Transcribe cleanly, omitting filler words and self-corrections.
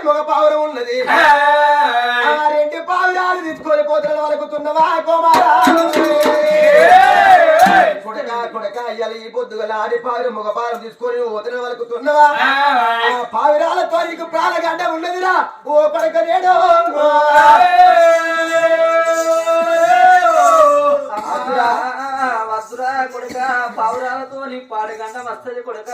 మగ పావురం ఉన్నది రెండు పావురాలు తీసుకొని పోతున్న వరకుతున్నవా కుమారా కొడక ఇయ్యాల ఈ పొద్దుగల ఆడి పావురం మగ పావురం తీసుకొని పోతున్న వరకుతున్నవా పావురాలతో నీకు ప్రాణగడ్డ ఉన్నదిరా ఓ కొడక నేడు వస్తురా కొడక పావురాలతో నీ పాడగంట వస్తుంది కొడక